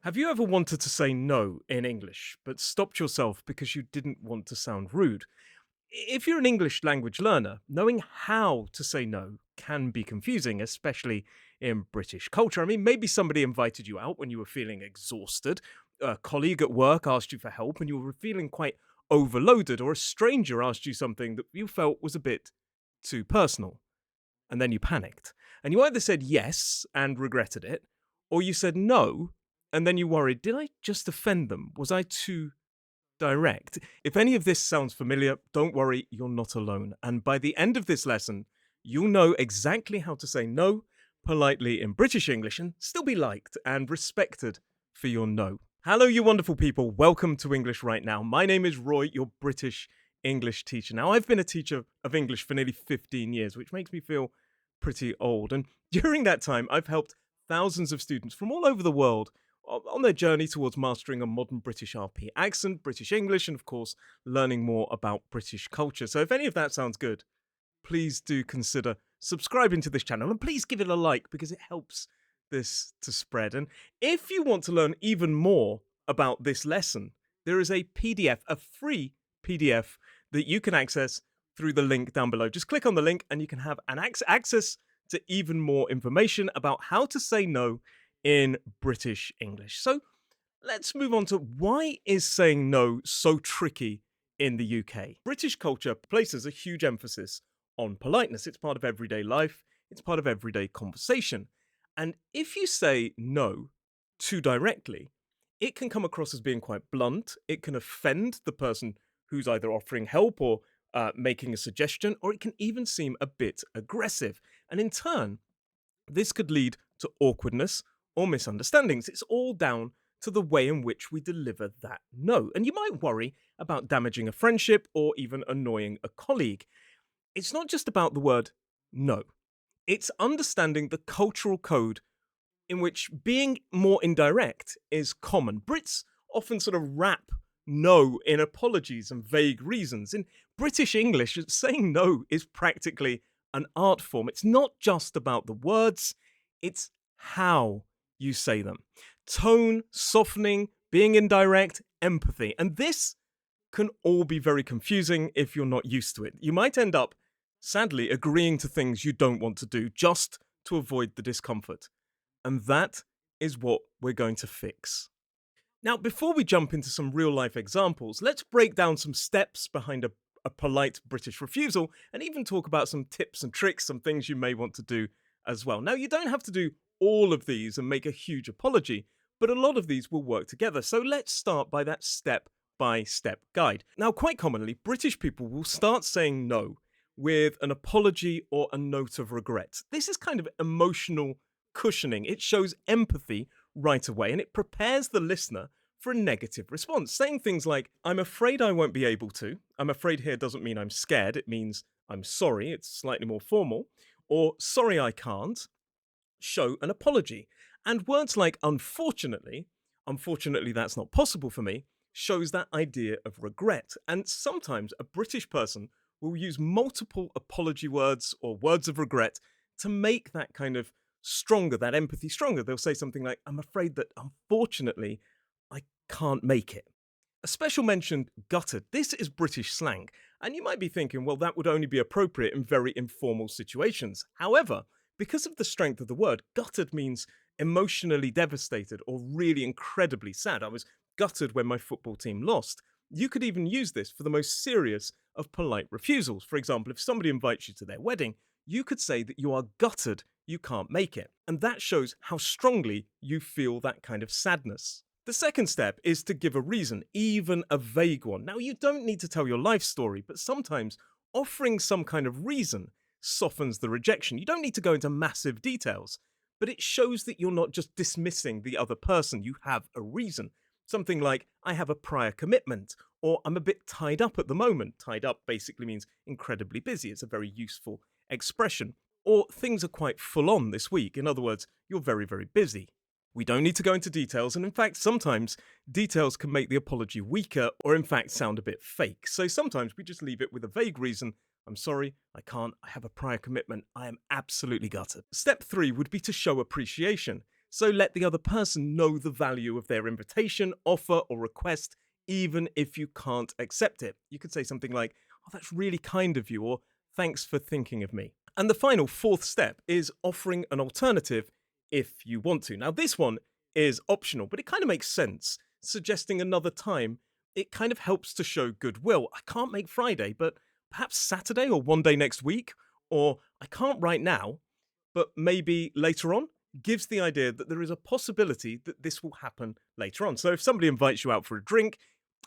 Have you ever wanted to say no in English, but stopped yourself because you didn't want to sound rude? If you're an English language learner, knowing how to say no can be confusing, especially in British culture. I mean, maybe somebody invited you out when you were feeling exhausted, a colleague at work asked you for help and you were feeling quite overloaded, or a stranger asked you something that you felt was a bit too personal, and then you panicked. And you either said yes and regretted it, or you said no, and then you worried, did I just offend them? Was I too direct? If any of this sounds familiar, don't worry, you're not alone. And by the end of this lesson, you'll know exactly how to say no politely in British English and still be liked and respected for your no. Hello, you wonderful people. Welcome to English Right Now. My name is Roy, your British English teacher. Now, I've been a teacher of English for nearly 15 years, which makes me feel pretty old. And during that time, I've helped thousands of students from all over the world on their journey towards mastering a modern British RP accent, British English, and of course, learning more about British culture. So if any of that sounds good, please do consider subscribing to this channel and please give it a like because it helps this to spread. And if you want to learn even more about this lesson, there is a PDF, a free PDF that you can access through the link down below. Just click on the link and you can have an access to even more information about how to say no in British English. So let's move on to why is saying no so tricky in the UK? British culture places a huge emphasis on politeness. It's part of everyday life, it's part of everyday conversation. And if you say no too directly, it can come across as being quite blunt. It can offend the person who's either offering help or making a suggestion, or it can even seem a bit aggressive. And in turn, this could lead to awkwardness or misunderstandings. It's all down to the way in which we deliver that no. And you might worry about damaging a friendship or even annoying a colleague. It's not just about the word no, it's understanding the cultural code in which being more indirect is common. Brits often sort of wrap no in apologies and vague reasons. In British English, saying no is practically an art form. It's not just about the words, it's how you say them. Tone, softening, being indirect, empathy. And this can all be very confusing if you're not used to it. You might end up, sadly, agreeing to things you don't want to do just to avoid the discomfort. And that is what we're going to fix. Now, before we jump into some real life examples, let's break down some steps behind a polite British refusal and even talk about some tips and tricks, some things you may want to do as well. Now, you don't have to do all of these and make a huge apology, but a lot of these will work together. So let's start by that step by step guide. Now, quite commonly, British people will start saying no with an apology or a note of regret. This is kind of emotional cushioning. It shows empathy right away and it prepares the listener for a negative response. Saying things like, I'm afraid I won't be able to. I'm afraid here doesn't mean I'm scared. It means I'm sorry. It's slightly more formal. Or sorry I can't show an apology. And words like unfortunately that's not possible for me, shows that idea of regret. And sometimes a British person will use multiple apology words or words of regret to make that kind of stronger, that empathy stronger. They'll say something like, I'm afraid that unfortunately I can't make it. A special mention, gutted. This is British slang. And you might be thinking, well, that would only be appropriate in very informal situations. However, because of the strength of the word, gutted means emotionally devastated or really incredibly sad. I was gutted when my football team lost. You could even use this for the most serious of polite refusals. For example, if somebody invites you to their wedding, you could say that you are gutted you can't make it. And that shows how strongly you feel that kind of sadness. The second step is to give a reason, even a vague one. Now, you don't need to tell your life story, but sometimes offering some kind of reason softens the rejection. You don't need to go into massive details, but it shows that you're not just dismissing the other person. You have a reason. Something like, I have a prior commitment, or I'm a bit tied up at the moment. Tied up basically means incredibly busy. It's a very useful expression. Or things are quite full on this week. In other words, you're very, very busy. We don't need to go into details, and in fact, sometimes details can make the apology weaker or in fact sound a bit fake. So sometimes we just leave it with a vague reason. I'm sorry, I can't, I have a prior commitment, I am absolutely gutted. Step 3 would be to show appreciation. So let the other person know the value of their invitation, offer, or request, even if you can't accept it. You could say something like, "Oh, that's really kind of you," or "Thanks for thinking of me." And the final fourth step is offering an alternative if you want to. Now, this one is optional, but it kind of makes sense. Suggesting another time, it kind of helps to show goodwill. I can't make Friday, but perhaps Saturday or one day next week, or I can't right now, but maybe later on, gives the idea that there is a possibility that this will happen later on. So if somebody invites you out for a drink,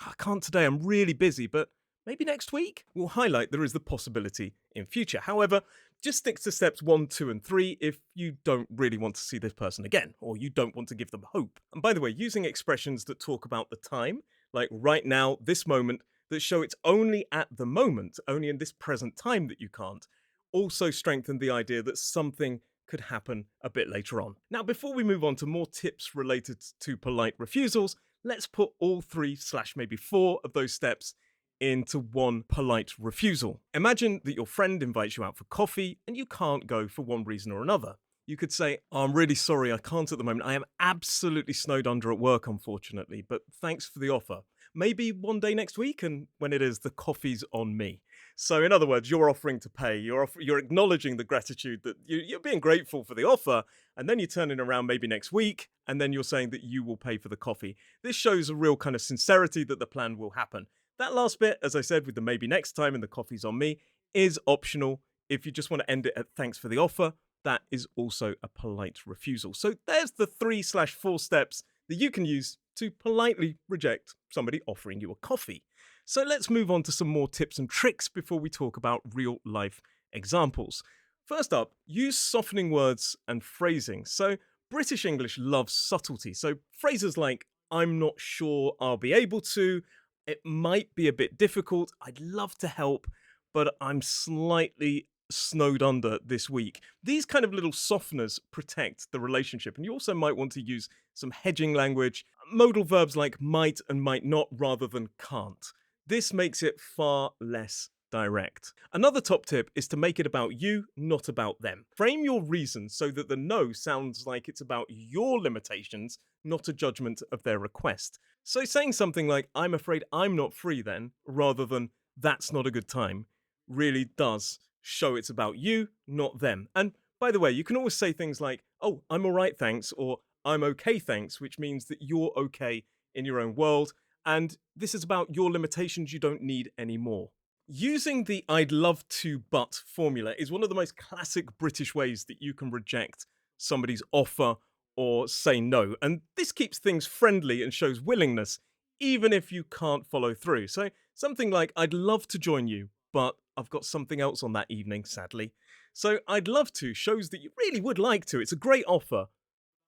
"I can't today, I'm really busy, but maybe next week," will highlight there is the possibility in future. However, just stick to steps 1, 2, and 3 if you don't really want to see this person again, or you don't want to give them hope. And by the way, using expressions that talk about the time, like right now, this moment, that show it's only at the moment, only in this present time that you can't, also strengthen the idea that something could happen a bit later on. Now, before we move on to more tips related to polite refusals, let's put all 3 slash maybe 4 of those steps into one polite refusal. Imagine that your friend invites you out for coffee and you can't go for one reason or another. You could say, "Oh, I'm really sorry, I can't at the moment. I am absolutely snowed under at work, unfortunately, but thanks for the offer. Maybe one day next week, and when it is, the coffee's on me." So, in other words, you're offering to pay. You're acknowledging the gratitude that you're being grateful for the offer, and then you're turning around maybe next week, and then you're saying that you will pay for the coffee. This shows a real kind of sincerity that the plan will happen. That last bit, as I said, with the maybe next time and the coffee's on me, is optional. If you just want to end it at "thanks for the offer," that is also a polite refusal. So there's the 3 slash 4 steps that you can use to politely reject somebody offering you a coffee. So let's move on to some more tips and tricks before we talk about real life examples. First up, use softening words and phrasing. So British English loves subtlety. So phrases like, "I'm not sure I'll be able to," "It might be a bit difficult," "I'd love to help, but I'm slightly snowed under this week." These kind of little softeners protect the relationship. And you also might want to use some hedging language, modal verbs like might and might not rather than can't. This makes it far less direct. Another top tip is to make it about you, not about them. Frame your reasons so that the no sounds like it's about your limitations, not a judgment of their request. So saying something like, "I'm afraid I'm not free then," rather than "that's not a good time," really does show it's about you, not them. And by the way, you can always say things like, "Oh, I'm all right, thanks," or "I'm okay, thanks," which means that you're okay in your own world. And this is about your limitations, you don't need any more. Using the "I'd love to but" formula is one of the most classic British ways that you can reject somebody's offer or say no. And this keeps things friendly and shows willingness, even if you can't follow through. So something like, "I'd love to join you, but I've got something else on that evening, sadly." So "I'd love to" shows that you really would like to. It's a great offer,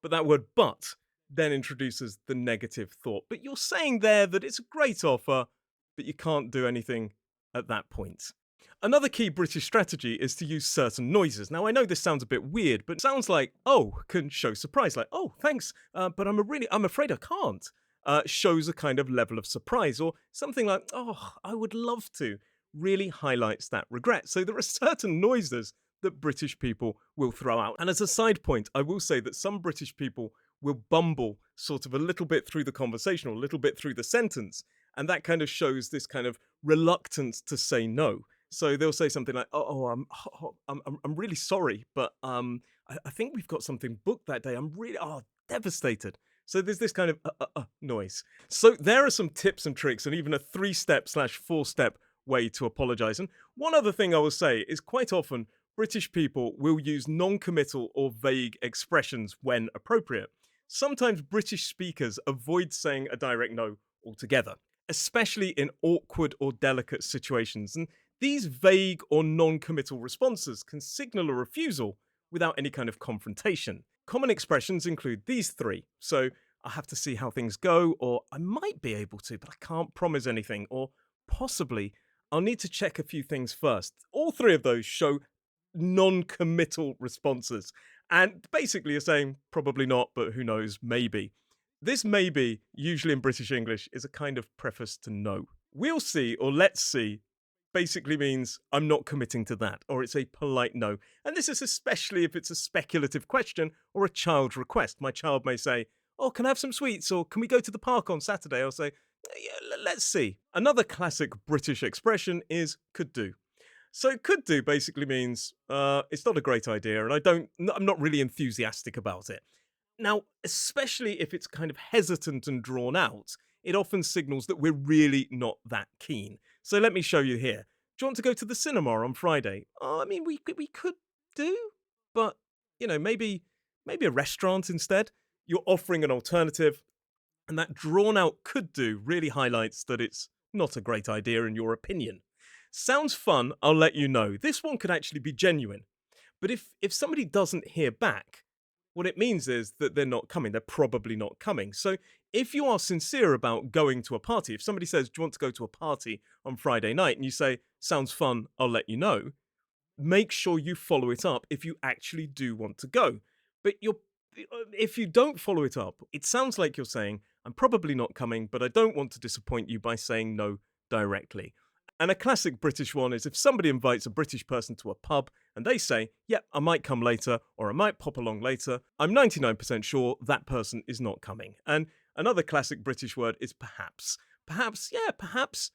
but that word "but" then introduces the negative thought. But you're saying there that it's a great offer, but you can't do anything at that point. Another key British strategy is to use certain noises. Now, I know this sounds a bit weird, but sounds like "oh" can show surprise, like "oh, thanks, but I'm afraid I can't." Shows a kind of level of surprise, or something like "oh, I would love to," really highlights that regret. So there are certain noises that British people will throw out. And as a side point, I will say that some British people will bumble sort of a little bit through the conversation or a little bit through the sentence. And that kind of shows this kind of reluctance to say no. So they'll say something like, I'm really sorry, but I think we've got something booked that day. I'm really devastated." So there's this kind of noise. So there are some tips and tricks, and even a 3-step slash 4-step way to apologize. And one other thing I will say is quite often British people will use non-committal or vague expressions when appropriate. Sometimes British speakers avoid saying a direct no altogether, especially in awkward or delicate situations. And these vague or non-committal responses can signal a refusal without any kind of confrontation. Common expressions include these 3. So, "I have to see how things go," or "I might be able to, but I can't promise anything," or possibly, "I'll need to check a few things first." All 3 of those show non-committal responses. And basically you're saying probably not, but who knows, maybe. This "maybe," usually in British English, is a kind of preface to no. We'll see, or let's see, basically means I'm not committing to that, or it's a polite no. And this is especially if it's a speculative question or a child request. My child may say, "Oh, can I have some sweets?" or "Can we go to the park on Saturday?" I'll say, "Yeah, let's see." Another classic British expression is could do. So could do basically means it's not a great idea, and I'm not really enthusiastic about it. Now, especially if it's kind of hesitant and drawn out, it often signals that we're really not that keen. So let me show you here. Do you want to go to the cinema on Friday? Oh, I mean, we could do, but maybe a restaurant instead. You're offering an alternative, and that drawn out could do really highlights that it's not a great idea in your opinion. Sounds fun, I'll let you know. This one could actually be genuine. But if somebody doesn't hear back, what it means is that they're not coming. They're probably not coming. So if you are sincere about going to a party, if somebody says, "Do you want to go to a party on Friday night?" and you say, "Sounds fun, I'll let you know," make sure you follow it up if you actually do want to go. But if you don't follow it up, it sounds like you're saying, "I'm probably not coming, but I don't want to disappoint you by saying no directly." And a classic British one is if somebody invites a British person to a pub and they say, "Yep, I might come later," or "I might pop along later," I'm 99% sure that person is not coming. And another classic British word is perhaps. Perhaps, yeah, perhaps,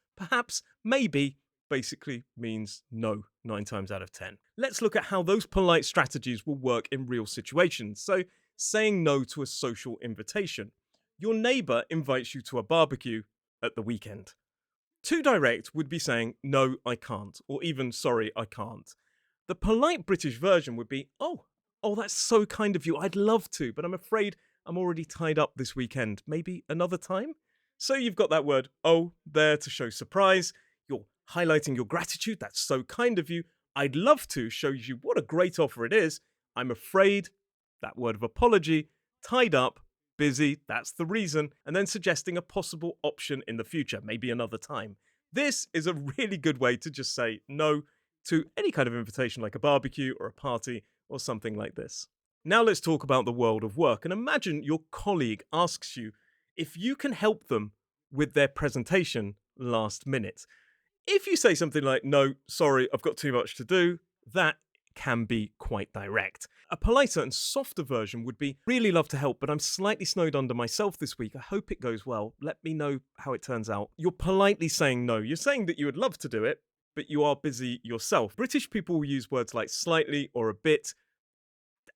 maybe, basically means no 9 times out of 10. Let's look at how those polite strategies will work in real situations. So, saying no to a social invitation. Your neighbour invites you to a barbecue at the weekend. Too direct would be saying, "No, I can't," or even "Sorry, I can't." The polite British version would be, "Oh, that's so kind of you. I'd love to, but I'm afraid I'm already tied up this weekend. Maybe another time?" So you've got that word "oh" there to show surprise. You're highlighting your gratitude. "That's so kind of you. I'd love to" shows you what a great offer it is. "I'm afraid," that word of apology. "Tied up," busy, that's the reason, and then suggesting a possible option in the future, maybe another time. This is a really good way to just say no to any kind of invitation like a barbecue or a party or something like this. Now let's talk about the world of work and imagine your colleague asks you if you can help them with their presentation last minute. If you say something like, "No, sorry, I've got too much to do," that can be quite direct. A politer and softer version would be, "Really love to help, but I'm slightly snowed under myself this week. I hope it goes well. Let me know how it turns out." You're politely saying no. You're saying that you would love to do it, but you are busy yourself. British people will use words like slightly or a bit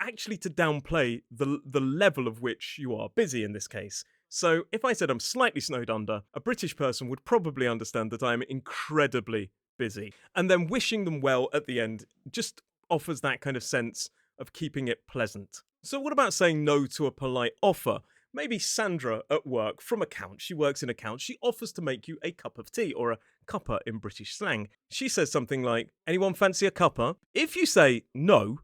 actually to downplay the level of which you are busy in this case. So if I said I'm slightly snowed under, a British person would probably understand that I'm incredibly busy. And then wishing them well at the end just offers that kind of sense of keeping it pleasant. So what about saying no to a polite offer? Maybe Sandra at work from accounts, she works in accounts, she offers to make you a cup of tea, or a cuppa in British slang. She says something like, "Anyone fancy a cuppa?" If you say no,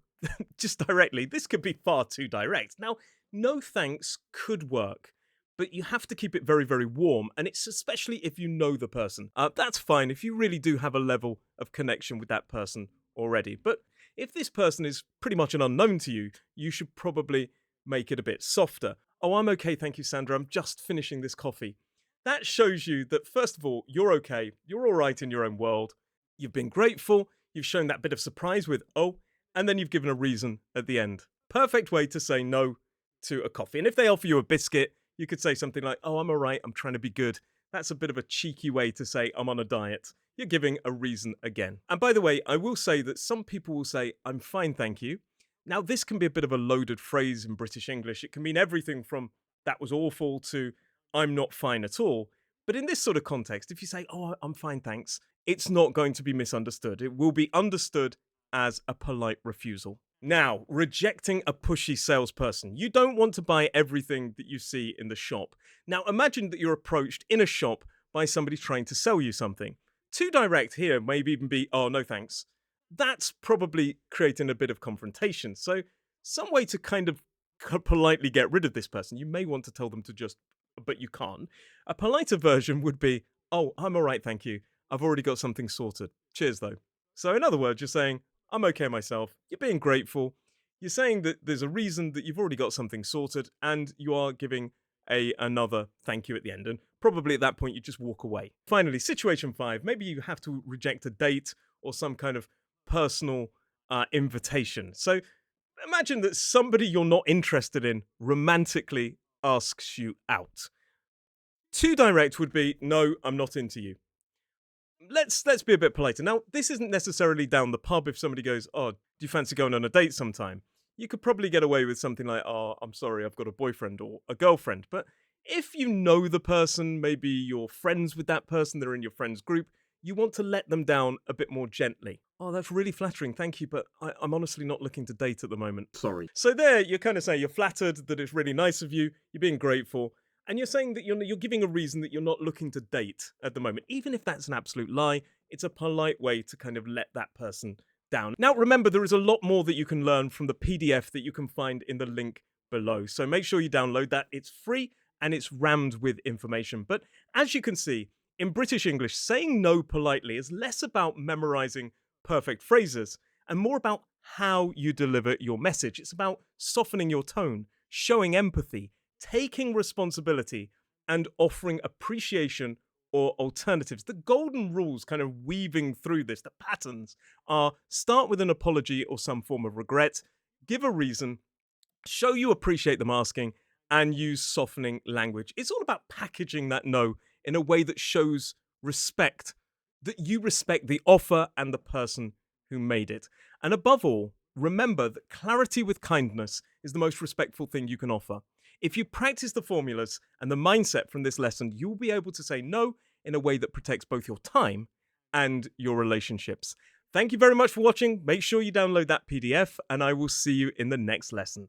just directly, this could be far too direct. Now, no thanks could work, but you have to keep it very, very warm, and it's especially if you know the person. That's fine if you really do have a level of connection with that person already. But if this person is pretty much an unknown to you, you should probably make it a bit softer. "Oh, I'm okay, thank you, Sandra. I'm just finishing this coffee." That shows you that, first of all, you're okay, you're all right in your own world, you've been grateful, you've shown that bit of surprise with "oh," and then you've given a reason at the end. Perfect way to say no to a coffee. And if they offer you a biscuit, you could say something like, "Oh, I'm all right, I'm trying to be good." That's a bit of a cheeky way to say I'm on a diet. You're giving a reason again. And by the way, I will say that some people will say, "I'm fine, thank you." Now, this can be a bit of a loaded phrase in British English. It can mean everything from "that was awful" to "I'm not fine at all." But in this sort of context, if you say, "Oh, I'm fine, thanks," it's not going to be misunderstood. It will be understood as a polite refusal. Now, rejecting a pushy salesperson. You don't want to buy everything that you see in the shop. Now, imagine that you're approached in a shop by somebody trying to sell you something. Too direct here may even be, "Oh, no thanks." That's probably creating a bit of confrontation. So, some way to kind of politely get rid of this person, you may want to tell them to just, but you can't. A politer version would be, "Oh, I'm all right, thank you. I've already got something sorted. Cheers, though." So, in other words, you're saying, "I'm okay myself." You're being grateful. You're saying that there's a reason that you've already got something sorted, and you are giving another thank you at the end. And probably at that point, you just walk away. Finally, situation 5, maybe you have to reject a date or some kind of personal invitation. So imagine that somebody you're not interested in romantically asks you out. Too direct would be, no, I'm not into you. Let's be a bit politer. Now, this isn't necessarily down the pub. If somebody goes, "Oh, do you fancy going on a date sometime?" You could probably get away with something like, "Oh, I'm sorry, I've got a boyfriend or a girlfriend." But if you know the person, maybe you're friends with that person, they're in your friends group, you want to let them down a bit more gently. "Oh, that's really flattering, thank you, but I'm honestly not looking to date at the moment." Sorry. So there, you're kind of saying you're flattered that it's really nice of you, you're being grateful, and you're saying that you're giving a reason that you're not looking to date at the moment. Even if that's an absolute lie, it's a polite way to kind of let that person down. Now, remember, there is a lot more that you can learn from the PDF that you can find in the link below. So make sure you download that. It's free and it's rammed with information. But as you can see, in British English, saying no politely is less about memorizing perfect phrases and more about how you deliver your message. It's about softening your tone, showing empathy, taking responsibility, and offering appreciation or alternatives. The golden rules kind of weaving through this, the patterns are: start with an apology or some form of regret, give a reason, show you appreciate them asking, and use softening language. It's all about packaging that no in a way that shows respect, that you respect the offer and the person who made it. And above all, remember that clarity with kindness is the most respectful thing you can offer. If you practice the formulas and the mindset from this lesson, you'll be able to say no in a way that protects both your time and your relationships. Thank you very much for watching. Make sure you download that PDF, and I will see you in the next lesson.